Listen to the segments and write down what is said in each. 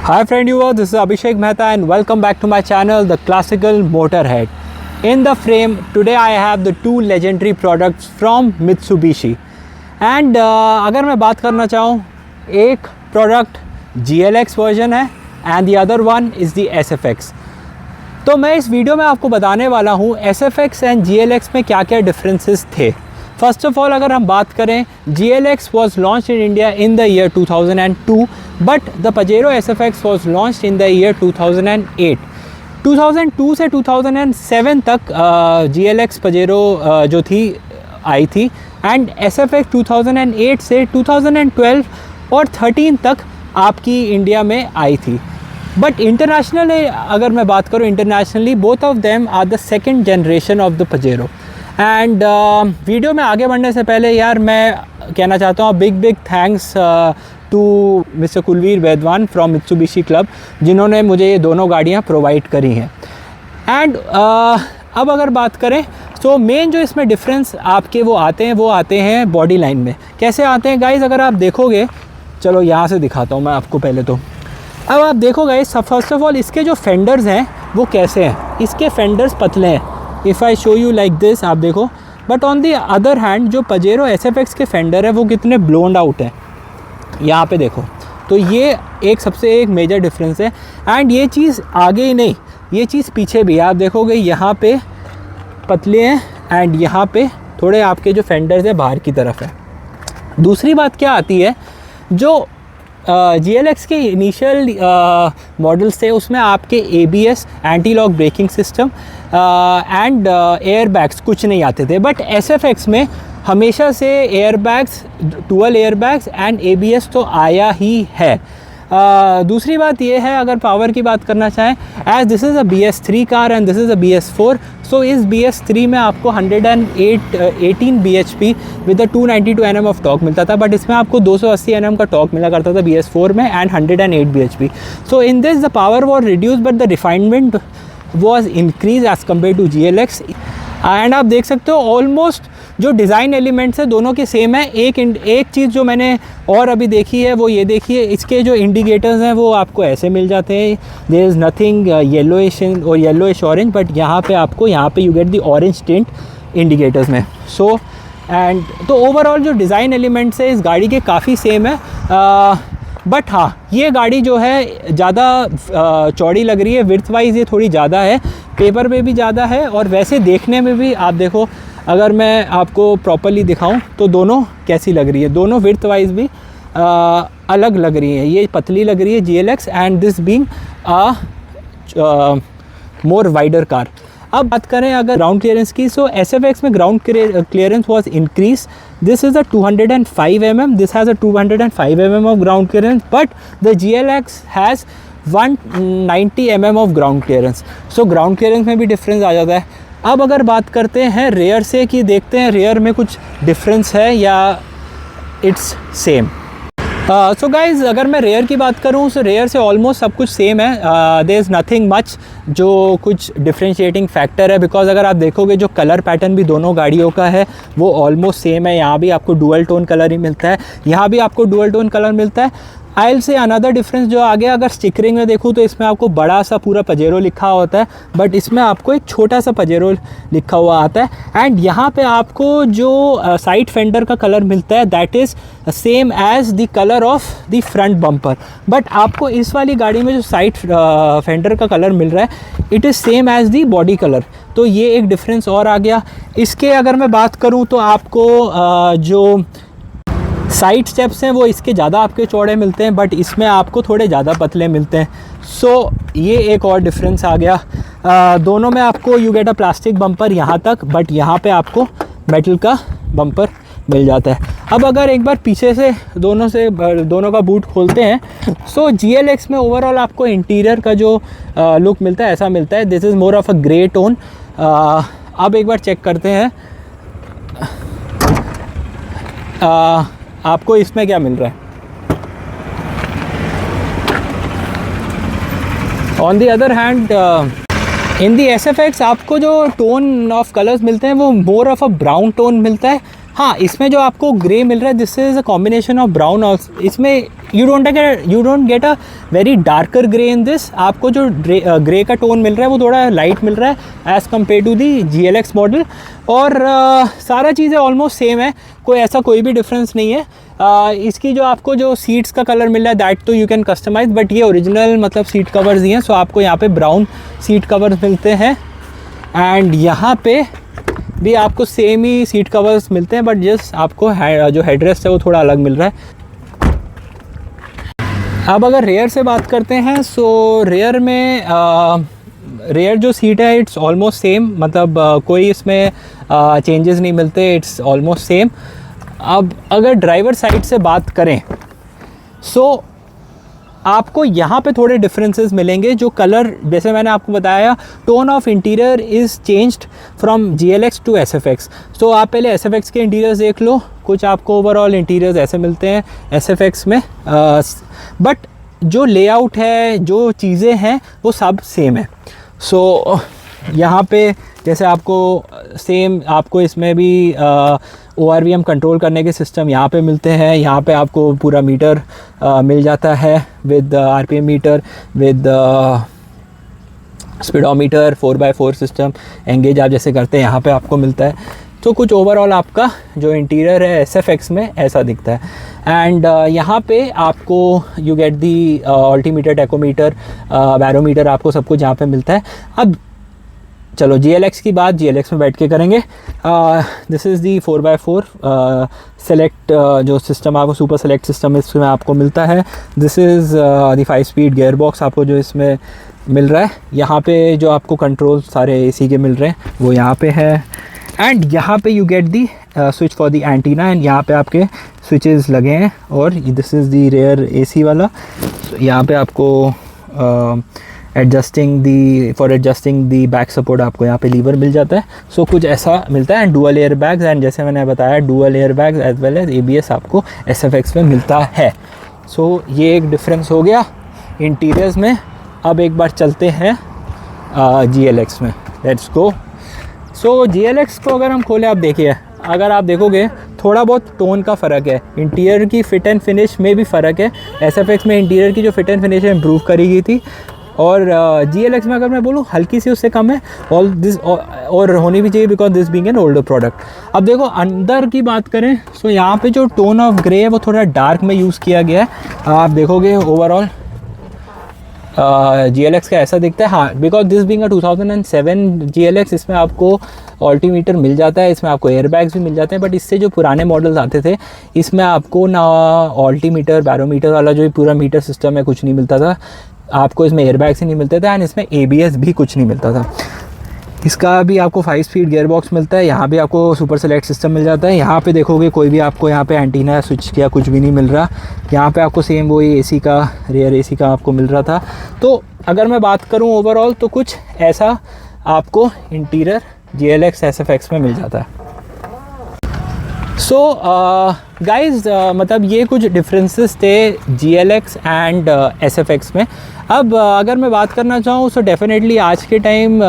Hi friend viewer, this is Abhishek Mehta and welcome back to my channel, The Classical Motorhead. In the frame, today I have the two legendary products from Mitsubishi. And अगर मैं बात करना चाहूँ, एक product GLX version है and the other one is the SFX. तो मैं इस वीडियो में आपको बताने वाला हूँ SFX and GLX में क्या क्या डिफरेंसेस थे. फर्स्ट ऑफ ऑल अगर हम बात करें, GLX was launched in India in the year 2002, but the Pajero SFX was launched in the year 2008. 2002 से 2007 तक GLX Pajero जो थी आई थी एंड SFX 2008 से 2012 और 13 तक आपकी इंडिया में आई थी. बट इंटरनेशनल अगर मैं बात करूँ, internationally both of them are the second generation of the Pajero. And video में आगे बढ़ने से पहले यार मैं कहना चाहता हूँ big thanks to mister Kulveer वैद्वान फ्रॉम मित्सुबिशी क्लब, जिन्होंने मुझे ये दोनों गाड़ियाँ प्रोवाइड करी हैं. एंड अब अगर बात करें तो मेन जो इसमें डिफरेंस आपके वो आते हैं बॉडी लाइन में. कैसे आते हैं गाइज़, अगर आप देखोगे, चलो यहाँ से दिखाता हूँ मैं आपको पहले. तो अब आप देखो गाइस, फर्स्ट ऑफ ऑल इसके जो फेंडर्स हैं वो कैसे हैं. इसके फेंडर्स पतले हैं. If I show you like this, आप देखो. But on the other hand जो पजेरो SFX के फेंडर है वो कितने ब्लोन्ड आउट हैं, यहाँ पे देखो. तो ये एक मेजर डिफरेंस है. एंड ये चीज़ आगे ही नहीं, ये चीज़ पीछे भी. आप देखोगे यहाँ पे पतले हैं एंड यहाँ पे थोड़े आपके जो फेंडर्स है बाहर की तरफ है. दूसरी बात क्या आती है, जो GLX के इनिशियल मॉडल्स थे उसमें आपके ABS anti lock braking system and air bags कुछ नहीं आते थे. बट SFX में हमेशा से air bags, dual air bags and ABS तो आया ही है. दूसरी बात ये है, अगर पावर की बात करना चाहें, as this is a BS3 car and this is a BS4, so इस BS3 में आपको 118 bhp with 292 Nm of torque मिलता था. बट इसमें आपको 280 Nm का टॉर्क मिला करता था BS4 में and 108 bhp. So in this the power was reduce but the refinement was increase as compare to GLX. And आप देख सकते हो ऑलमोस्ट जो डिज़ाइन एलिमेंट्स है दोनों के सेम है. एक चीज़ जो मैंने और अभी देखी है वो ये देखिए, इसके जो इंडिकेटर्स हैं वो आपको ऐसे मिल जाते हैं. देयर इज़ नथिंग येलोइश और येलोइश ऑरेंज, बट यहाँ पे you get the orange tint indicators में. सो एंड तो ओवरऑल जो डिज़ाइन एलिमेंट्स है इस गाड़ी के काफ़ी सेम है. बट हाँ, ये गाड़ी जो है ज़्यादा चौड़ी लग रही है. विड्थ वाइज ये थोड़ी ज़्यादा है, पेपर पे भी ज़्यादा है और वैसे देखने में भी. आप देखो, अगर मैं आपको प्रॉपरली दिखाऊं तो दोनों कैसी लग रही है, दोनों विड्थ वाइज भी अलग लग रही है. ये पतली लग रही है GLX and this being more wider car. अब बात करें अगर ग्राउंड क्लियरेंस की, सो SFX में ground clearance was increase. This is a 205 mm, this has a 205 mm of ground clearance, but the GLX has 190 mm of ground clearance. So ground clearance में भी difference आ जाता है. अब अगर बात करते हैं रेयर से, कि देखते हैं रेयर में कुछ डिफरेंस है या इट्स सेम. सो गाइज़, अगर मैं रेयर की बात करूँ तो रेयर से ऑलमोस्ट सब कुछ सेम है. देयर इज़ नथिंग मच जो कुछ डिफरेंशिएटिंग फैक्टर है, बिकॉज अगर आप देखोगे जो कलर पैटर्न भी दोनों गाड़ियों का है वो ऑलमोस्ट सेम है. यहाँ भी आपको डुअल टोन कलर ही मिलता है, यहाँ भी आपको डुअल टोन कलर मिलता है. I will say another difference जो आ गया, अगर स्टिकरिंग में देखूँ तो इसमें आपको बड़ा सा पूरा पजेरो लिखा होता है, बट इसमें आपको एक छोटा सा पजेरो लिखा हुआ आता है. एंड यहाँ पे आपको जो साइड फेंडर का कलर मिलता है that is same as the colour of the front bumper. But आपको इस वाली गाड़ी में जो साइड फेंडर का कलर मिल रहा है it is same as the body colour. तो ये एक डिफरेंस और आ गया. इसके अगर मैं बात करूँ तो आपको जो साइड स्टेप्स हैं वो इसके ज़्यादा आपके चौड़े मिलते हैं, बट इसमें आपको थोड़े ज़्यादा पतले मिलते हैं. सो ये एक और डिफरेंस आ गया. दोनों में आपको you get a plastic bumper यहाँ तक, बट यहाँ पे आपको मेटल का बम्पर मिल जाता है. अब अगर एक बार पीछे से दोनों का बूट खोलते हैं, सो GLX में ओवरऑल आपको इंटीरियर का जो लुक मिलता है ऐसा मिलता है. This is more of a grey tone. अब एक बार चेक करते हैं आपको इसमें क्या मिल रहा है. On the other hand in the SFX आपको जो टोन ऑफ कलर्स मिलते हैं वो more of a brown tone मिलता है. हाँ, इसमें जो आपको ग्रे मिल रहा है this is a combination of brown और इसमें you don't get a very darker grey in this. आपको जो ग्रे का टोन मिल रहा है वो थोड़ा लाइट मिल रहा है as compare to the GLX model. और सारा चीज़ें ऑलमोस्ट सेम है, कोई भी डिफरेंस नहीं है। इसकी जो आपको जो सीट्स का कलर मिल रहा है दैट तो यू कैन कस्टमाइज़, बट ये ओरिजिनल मतलब सीट कवर्स ही हैं। सो आपको यहाँ पे ब्राउन सीट कवर्स मिलते हैं एंड यहाँ पे भी आपको सेम ही सीट कवर्स मिलते हैं, बट जस्ट आपको जो हेडरेस्ट है वो थोड़ा अलग मिल रहा है। अब अगर रेयर से बात करते हैं, सो रेयर में रेयर जो सीट है इट्स ऑलमोस्ट सेम, मतलब कोई इसमें चेंजेस नहीं मिलते, इट्स ऑलमोस्ट सेम। अब अगर ड्राइवर साइड से बात करें सो आपको यहाँ पे थोड़े डिफरेंसेस मिलेंगे। जो कलर, जैसे मैंने आपको बताया, tone of interior is changed from GLX to SFX। So आप पहले SFX के इंटीरियर्स देख लो, कुछ आपको ओवरऑल इंटीरियर्स ऐसे मिलते हैं SFX में, बट जो लेआउट है, जो चीज़ें हैं वो सब सेम है। सो यहाँ पे जैसे आपको सेम, आपको इसमें भी ORVM कंट्रोल करने के सिस्टम यहाँ पे मिलते हैं। यहाँ पे आपको पूरा मीटर मिल जाता है with RPM meter, with speedometer, 4x4 system engage आप जैसे करते हैं यहाँ पे आपको मिलता है। तो कुछ ओवरऑल आपका जो इंटीरियर है SFX में ऐसा दिखता है। एंड यहाँ पे आपको you get the altimeter, tachometer, barometer, आपको सब कुछ यहाँ पे मिलता है। अब चलो GLX की बात GLX में बैठ के करेंगे। This is the 4x4 select जो सिस्टम आपको सुपर सेलेक्ट सिस्टम इसमें आपको मिलता है। This is the 5 speed gear box आपको जो इसमें मिल रहा है। यहाँ पे जो आपको कंट्रोल सारे AC के मिल रहे हैं वो यहाँ पे है। एंड यहाँ पे you get the switch for the antenna, and यहाँ पे आपके स्विचेस लगे हैं। और this is the rear AC वाला। यहाँ पे आपको एडजस्टिंग दी बैक सपोर्ट आपको यहाँ पे लीवर मिल जाता है। सो कुछ ऐसा मिलता है। And dual air bags, and जैसे मैंने बताया dual air bags as well as ABS आपको SFX में मिलता है। सो ये एक डिफरेंस हो गया इंटीरियर्स में। अब एक बार चलते हैं GLX में, लेट्स गो। सो GLX को अगर हम खोलें, आप देखिए, अगर आप देखोगे थोड़ा बहुत टोन का फ़र्क है, इंटीरियर की फ़िट एंड फिनिश में भी फ़र्क है। SFX में इंटीरियर की जो फ़िट एंड फिनिश है इम्प्रूव करी गई थी, और GLX में अगर मैं बोलूँ हल्की सी उससे कम है। ऑल दिस और होनी भी चाहिए because this being an older product. अब देखो अंदर की बात करें, सो यहाँ पे जो टोन ऑफ ग्रे है वो थोड़ा डार्क में यूज़ किया गया है। आप देखोगे ओवरऑल GLX का ऐसा दिखता है। हाँ, because this being a 2007 GLX, इसमें आपको अल्टीमीटर मिल जाता है, इसमें आपको एयरबैग्स भी मिल जाते हैं। बट इससे जो पुराने मॉडल्स आते थे इसमें आपको ना अल्टीमीटर, बैरोमीटर वाला जो पूरा मीटर सिस्टम है कुछ नहीं मिलता था। आपको इसमें एयरबैग्स ही नहीं मिलते थे, एंड इसमें ABS भी कुछ नहीं मिलता था। इसका भी आपको 5 स्पीड गियर बॉक्स मिलता है। यहाँ भी आपको सुपर सेलेक्ट सिस्टम मिल जाता है। यहाँ पे देखोगे कोई भी आपको यहाँ पे एंटीना स्विच किया कुछ भी नहीं मिल रहा। यहाँ पे आपको सेम वही AC का, रेयर AC का आपको मिल रहा था। तो अगर मैं बात करूँ ओवरऑल तो कुछ ऐसा आपको इंटीरियर GLX SFX में मिल जाता है। सो गाइज़, मतलब ये कुछ डिफरेंसेस थे GLX एंड SFX में। अब अगर मैं बात करना चाहूँ सो डेफिनेटली आज के time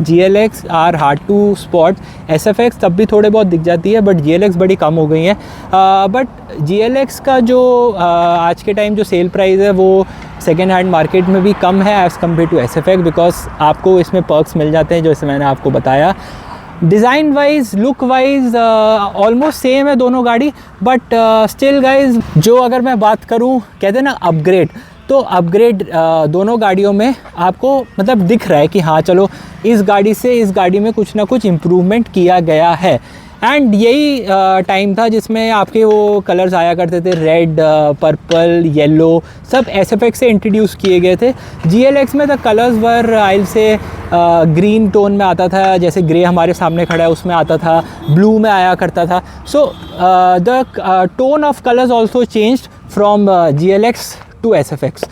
GLX are hard to spot. SFX तब भी थोड़े बहुत दिख जाती है, बट GLX बड़ी कम हो गई है। बट GLX का जो आज के टाइम जो सेल प्राइस है वो सेकेंड हैंड मार्केट में भी कम है as compare to SFX, because आपको इसमें पर्क्स मिल जाते हैं जैसे मैंने आपको बताया। Design wise, look wise almost same है दोनों गाड़ी, बट स्टिल गाइज जो अगर मैं बात करूँ, कहते हैं ना अपग्रेड, तो अपग्रेड दोनों गाड़ियों में आपको मतलब दिख रहा है कि हाँ चलो इस गाड़ी से इस गाड़ी में कुछ ना कुछ इम्प्रूवमेंट किया गया है। एंड यही टाइम था जिसमें आपके वो कलर्स आया करते थे, रेड, पर्पल, येलो, सब SFX से इंट्रोड्यूस किए गए थे। GLX में द कलर्स वर आइल से ग्रीन टोन में आता था, जैसे ग्रे हमारे सामने खड़ा है उसमें आता था, ब्लू में आया करता था। So the tone of colours also changed from GLX to SFX।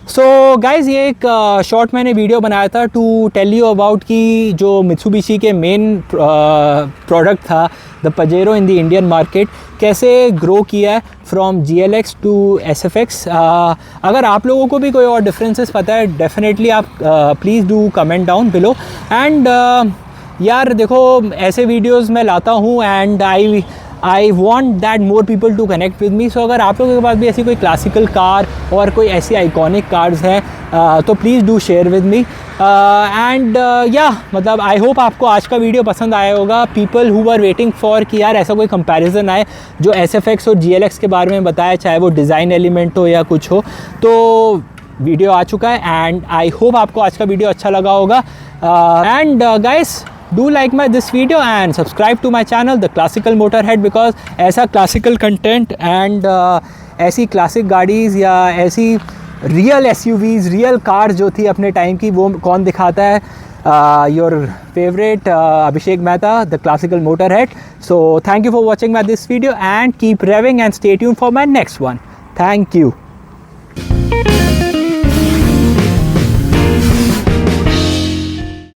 So guys, ये एक शॉर्ट मैंने वीडियो बनाया था टू टेल यू अबाउट कि जो मित्सुबिशी के मेन प्रोडक्ट था the Pajero in the Indian market कैसे ग्रो किया है फ्रॉम GLX टू SFX। अगर आप लोगों को भी कोई और डिफरेंसेस पता है डेफिनेटली आप please do comment down below. And यार देखो, ऐसे वीडियोस मैं लाता हूँ and I I want that more people to connect with me. So अगर आप लोगों के पास भी ऐसी कोई क्लासिकल कार और कोई ऐसी आइकॉनिक कार्स हैं तो please do share with me. And या मतलब आई होप आपको आज का वीडियो पसंद आया होगा. People who are waiting for कि यार ऐसा कोई कंपैरिजन आए जो SFX और GLX के बारे में बताया, चाहे वो डिज़ाइन एलिमेंट हो या कुछ हो, तो वीडियो आ चुका है. एंड आई होप आपको आज का वीडियो अच्छा लगा होगा. And guys, do like this video and subscribe to my channel The Classical Motorhead, because ऐसा क्लासिकल कंटेंट एंड ऐसी क्लासिक गाड़ीज़ या ऐसी रियल SUVs, रियल कार जो थी अपने टाइम की, वो कौन दिखाता है? Your favourite Abhishek Mehta, The Classical Motorhead. So thank you for watching this video and keep revving and stay tuned for my next one. Thank you.